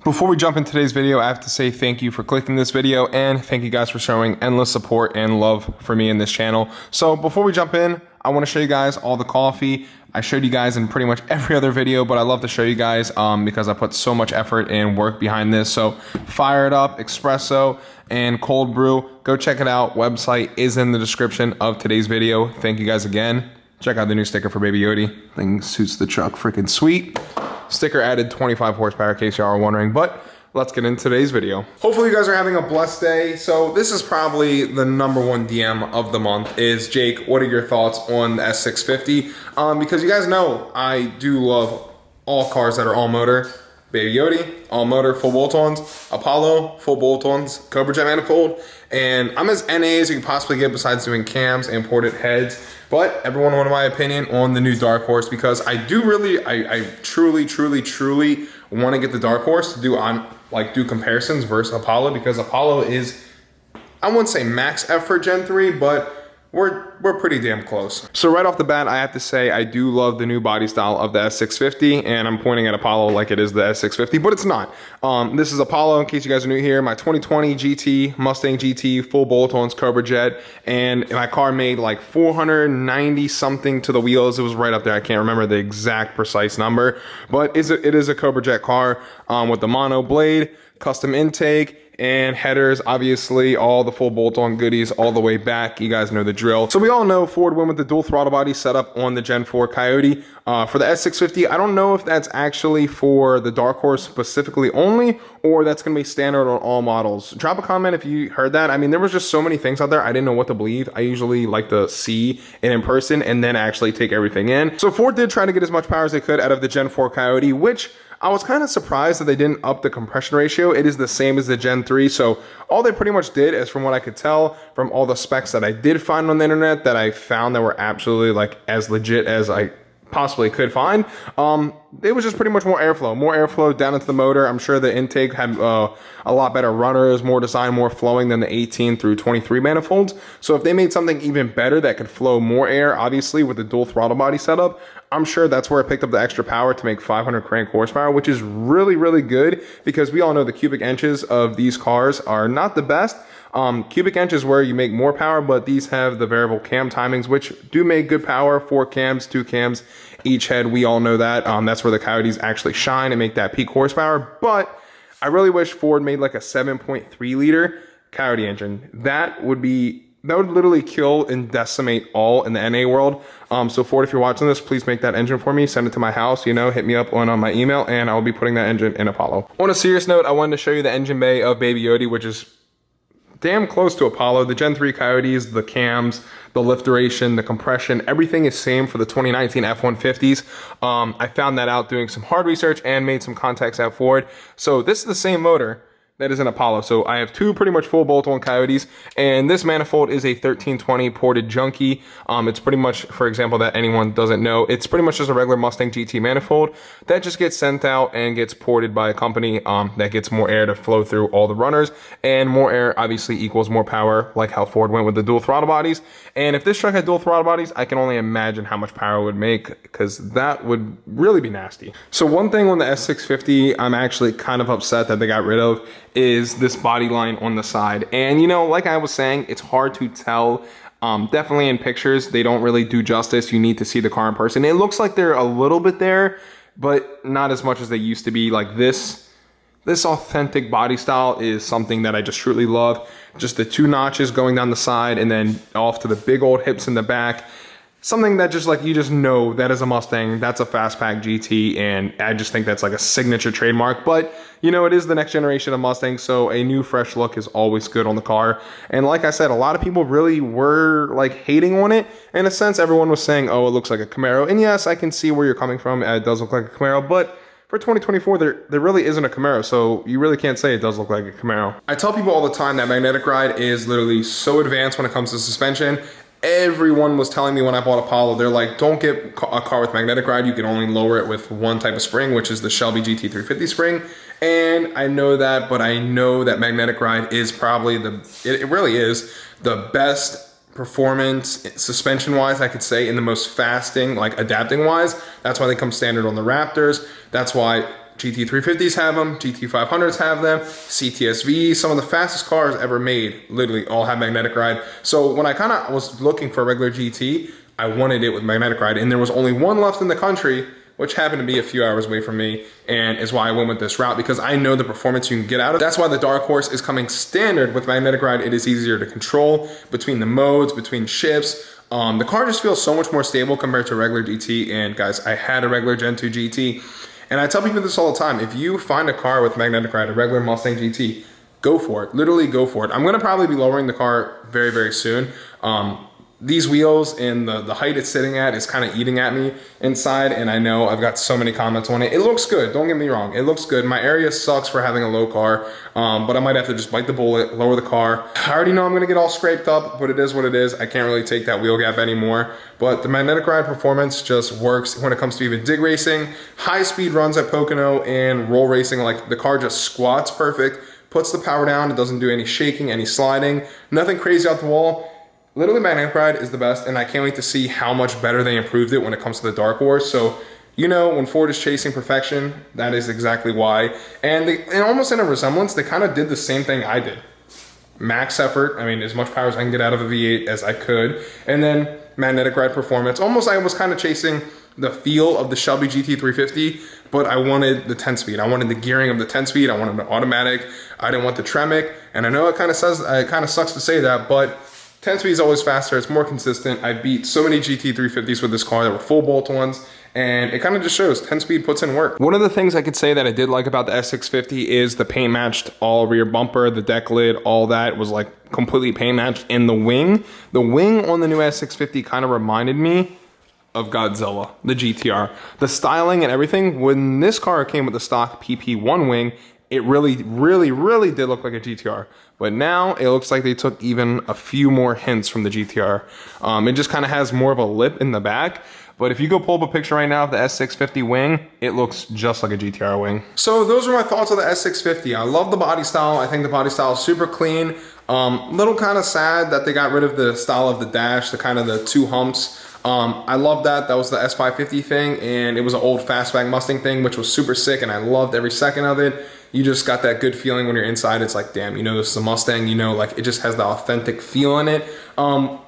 Before we jump into today's video, I have to say thank you for clicking this video and thank you guys for showing endless support and love for me in this channel. So before we jump in, I want to show you guys all the coffee. I showed you guys in pretty much every other video, but I love to show you guys because I put so much effort and work behind this. So Fire It Up, Espresso, and Cold Brew. Go check it out. Website is in the description of today's video. Thank you guys again. Check out the new sticker for Baby Coyote. Thing suits the truck freaking sweet. Sticker added 25 horsepower in case y'all are wondering, but let's get into today's video. Hopefully you guys are having a blessed day. So this is probably the #1 DM of the month is, Jake, what are your thoughts on the S650? Because you guys know I do love all cars that are all motor. Baby Coyote, all motor, full bolt-ons. Apollo, full bolt-ons. Cobra Jet manifold. And I'm as NA as you can possibly get besides doing cams and ported heads. But everyone wanted my opinion on the new Dark Horse because I do really, I truly want to get the Dark Horse to do comparisons versus Apollo, because Apollo is, I wouldn't say max F for Gen 3, but we're pretty damn close. So right off the bat, I have to say I do love the new body style of the S650, and I'm pointing at Apollo like it is the S650, but it's not. This is Apollo, in case you guys are new here. My 2020 GT, Mustang GT, full bolt-ons, Cobra Jet, and my car made like 490 something to the wheels. It was right up there. I can't remember the exact precise number, but it is a Cobra Jet car with the mono blade, custom intake, and headers, obviously all the full bolt-on goodies all the way back. You guys know the drill. So we all know Ford went with the dual throttle body setup on the Gen 4 Coyote. For the S650, I don't know if that's actually for the Dark Horse specifically only, or that's gonna be standard on all models. Drop a comment if you heard that. I mean, there was just so many things out there, I didn't know what to believe. I usually like to see it in person and then actually take everything in. So Ford did try to get as much power as they could out of the Gen 4 Coyote, which I was kind of surprised that they didn't up the compression ratio. It is the same as the Gen 3. So all they pretty much did is, from what I could tell from all the specs that I did find on the internet that I found that were absolutely like as legit as I possibly could find, it was just pretty much more airflow down into the motor. I'm sure the intake had a lot better runners, more design, more flowing than the 18 through 23 manifolds. So if they made something even better that could flow more air, obviously with the dual throttle body setup, I'm sure that's where it picked up the extra power to make 500 crank horsepower, which is really good, because we all know the cubic inches of these cars are not the best. Cubic inch is where you make more power, but these have the variable cam timings, which do make good power. 4 cams, 2 cams each head. We all know that. That's where the Coyotes actually shine and make that peak horsepower. But I really wish Ford made like a 7.3 liter Coyote engine. That would literally kill and decimate all in the NA world. So Ford, if you're watching this, please make that engine for me. Send it to my house, you know, hit me up on my email, and I'll be putting that engine in Apollo. On a serious note, I wanted to show you the engine bay of Baby Coyote, which is damn close to Apollo. The Gen 3 Coyotes, the cams, the lift duration, the compression, everything is same for the 2019 F-150s. I found that out doing some hard research and made some contacts at Ford. So this is the same motor that is an Apollo. So I have 2 pretty much full bolt-on Coyotes, and this manifold is a 1320 ported junkie. It's pretty much, for example, that anyone doesn't know, it's pretty much just a regular Mustang GT manifold that just gets sent out and gets ported by a company that gets more air to flow through all the runners, and more air obviously equals more power, like how Ford went with the dual throttle bodies. And if this truck had dual throttle bodies, I can only imagine how much power it would make, because that would really be nasty. So one thing on the S650 I'm actually kind of upset that they got rid of is this body line on the side. And you know, like I was saying, it's hard to tell. Definitely in pictures, they don't really do justice. You need to see the car in person. It looks like they're a little bit there, but not as much as they used to be. Like this authentic body style is something that I just truly love. Just the 2 notches going down the side and then off to the big old hips in the back. Something that just like, you just know that is a Mustang, that's a fastpack GT, and I just think that's like a signature trademark. But you know, it is the next generation of Mustang, so a new fresh look is always good on the car. And like I said, a lot of people really were like hating on it. In a sense, everyone was saying, oh, it looks like a Camaro. And yes, I can see where you're coming from. It does look like a Camaro, but for 2024, there really isn't a Camaro, so you really can't say it does look like a Camaro. I tell people all the time that magnetic ride is literally so advanced when it comes to suspension. Everyone was telling me when I bought Apollo, they're like, don't get a car with magnetic ride. You can only lower it with one type of spring, which is the Shelby GT350 spring. And I know that, but I know that magnetic ride is probably it really is the best performance suspension wise, I could say, in the most fasting, like adapting wise. That's why they come standard on the Raptors. That's why GT350s have them, GT500s have them, CTSV, some of the fastest cars ever made, literally all have magnetic ride. So when I kind of was looking for a regular GT, I wanted it with magnetic ride, and there was only one left in the country, which happened to be a few hours away from me, and is why I went with this route, because I know the performance you can get out of it. That's why the Dark Horse is coming standard with magnetic ride. It is easier to control between the modes, between shifts. The car just feels so much more stable compared to a regular GT, and guys, I had a regular Gen 2 GT, and I tell people this all the time. If you find a car with magnetic ride, a regular Mustang GT, go for it, literally go for it. I'm gonna probably be lowering the car very, very soon. These wheels and the height it's sitting at is kind of eating at me inside, and I know I've got so many comments on it. It looks good, don't get me wrong, it looks good. My area sucks for having a low car, but I might have to just bite the bullet, lower the car. I already know I'm gonna get all scraped up, but it is what it is. I can't really take that wheel gap anymore, but the magnetic ride performance just works when it comes to even dig racing, high speed runs at Pocono, and roll racing. Like, the car just squats perfect, puts the power down, it doesn't do any shaking, any sliding, nothing crazy out the wall. Literally, magnetic ride is the best, and I can't wait to see how much better they improved it when it comes to the Dark Horse. So, you know, when Ford is chasing perfection, that is exactly why. And almost in a resemblance, they kind of did the same thing I did. Max effort, I mean, as much power as I can get out of a V8 as I could. And then magnetic ride performance. Almost, I was kind of chasing the feel of the Shelby GT350, but I wanted the 10-speed. I wanted the gearing of the 10-speed. I wanted the automatic. I didn't want the Tremec. And I know it kind of sucks to say that, but 10-speed is always faster, it's more consistent. I beat so many GT350s with this car that were full bolt ones, and it kind of just shows 10-speed puts in work. One of the things I could say that I did like about the S650 is the paint matched all rear bumper, the deck lid, all that was like completely paint matched. And the wing on the new S650 kind of reminded me of Godzilla, the GTR. The styling and everything, when this car came with the stock PP1 wing, it really, really, really did look like a GTR. But now it looks like they took even a few more hints from the GTR. It just kind of has more of a lip in the back. But if you go pull up a picture right now of the S650 wing, it looks just like a GTR wing. So those are my thoughts on the S650. I love the body style. I think the body style is super clean. Little kind of sad that they got rid of the style of the dash, the kind of the two humps. I love that. That was the S550 thing, and it was an old fastback Mustang thing, which was super sick, and I loved every second of it. You just got that good feeling when you're inside. It's like, damn, you know this is a Mustang, you know, like it just has the authentic feel in it,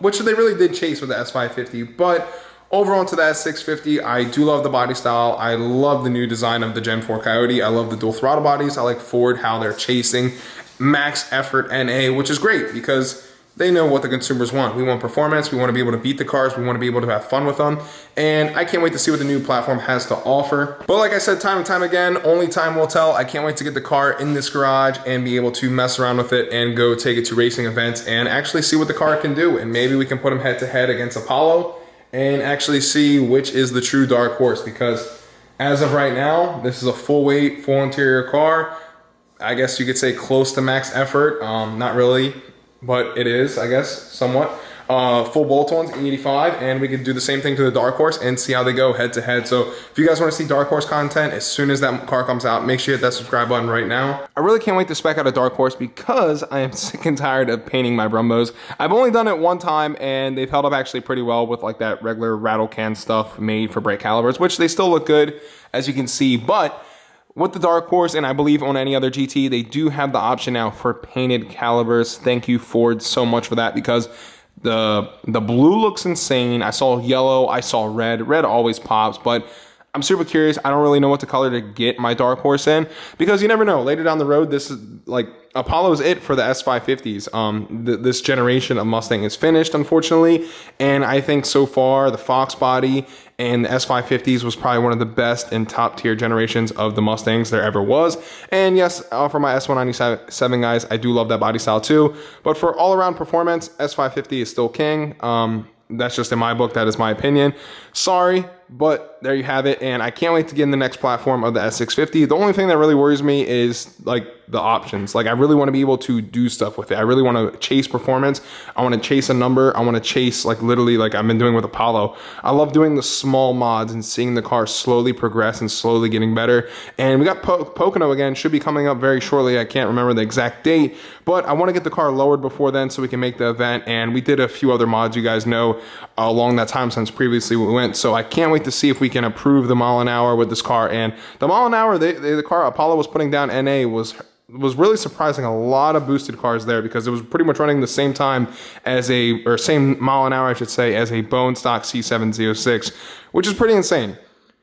which they really did chase with the S550. But over onto the S650, I do love the body style. I love the new design of the Gen 4 Coyote. I love the dual throttle bodies. I like Ford, how they're chasing max effort NA, which is great because they know what the consumers want. We want performance, we want to be able to beat the cars, we want to be able to have fun with them, and I can't wait to see what the new platform has to offer. But like I said time and time again, only time will tell. I can't wait to get the car in this garage and be able to mess around with it and go take it to racing events and actually see what the car can do, and maybe we can put them head to head against Apollo and actually see which is the true dark horse, because as of right now, this is a full weight, full interior car. I guess you could say close to max effort, not really, but it is, I guess, somewhat. Full bolt-ons, E85, and we could do the same thing to the Dark Horse and see how they go head to head. So if you guys want to see Dark Horse content, as soon as that car comes out, make sure you hit that subscribe button right now. I really can't wait to spec out a Dark Horse because I am sick and tired of painting my Brumbos. I've only done it one time, and they've held up actually pretty well with like that regular rattle can stuff made for brake calipers, which they still look good, as you can see, but with the Dark Horse, and I believe on any other GT, they do have the option now for painted calipers. Thank you, Ford, so much for that, because the blue looks insane. I saw yellow, I saw red. Red always pops, but I'm super curious. I don't really know what the color to get my Dark Horse in, because you never know. Later down the road, this is like Apollo is it for the S550s. This generation of Mustang is finished, unfortunately, and I think so far the Fox body and the S550s was probably one of the best and top tier generations of the Mustangs there ever was. And yes, for my S197 guys, I do love that body style too. But for all around performance, S550 is still king. That's just in my book. That is my opinion. Sorry, but there you have it. And I can't wait to get in the next platform of the S650. The only thing that really worries me is like the options. Like I really want to be able to do stuff with it. I really want to chase performance. I want to chase a number. I want to chase like literally like I've been doing with Apollo. I love doing the small mods and seeing the car slowly progress and slowly getting better. And we got Pocono again, should be coming up very shortly. I can't remember the exact date, but I want to get the car lowered before then so we can make the event. And we did a few other mods, you guys know, along that time since previously we went. So I can't wait wait to see if we can improve the mile an hour with this car. And the mile an hour the car Apollo was putting down NA was really surprising. A lot of boosted cars there because it was pretty much running the same time as same mile an hour, I should say, as a bone stock C706, which is pretty insane.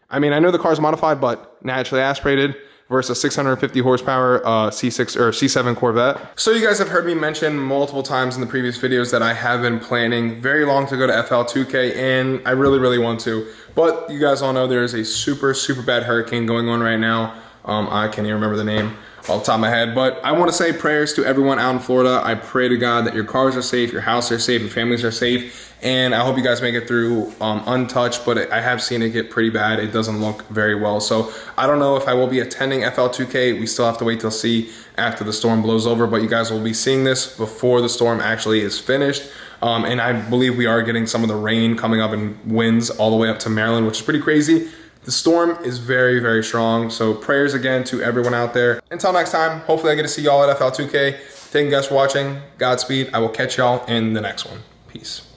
I mean, I know the car's modified, but naturally aspirated versus 650 horsepower C6 or C7 Corvette. So you guys have heard me mention multiple times in the previous videos that I have been planning very long to go to FL2K, and I really want to. But you guys all know there is a super bad hurricane going on right now. I can't even remember the name off the top of my head, but I want to say prayers to everyone out in Florida. I pray to God that your cars are safe, your houses are safe, your families are safe, and I hope you guys make it through untouched, but I have seen it get pretty bad. It doesn't look very well. So I don't know if I will be attending FL2K. We still have to wait till see after the storm blows over, but you guys will be seeing this before the storm actually is finished. And I believe we are getting some of the rain coming up and winds all the way up to Maryland, which is pretty crazy. The storm is very strong, so prayers again to everyone out there. Until next time, hopefully I get to see y'all at FL2K. Thank you guys for watching. Godspeed. I will catch y'all in the next one. Peace.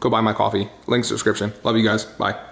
Go buy my coffee. Links description. Love you guys. Bye.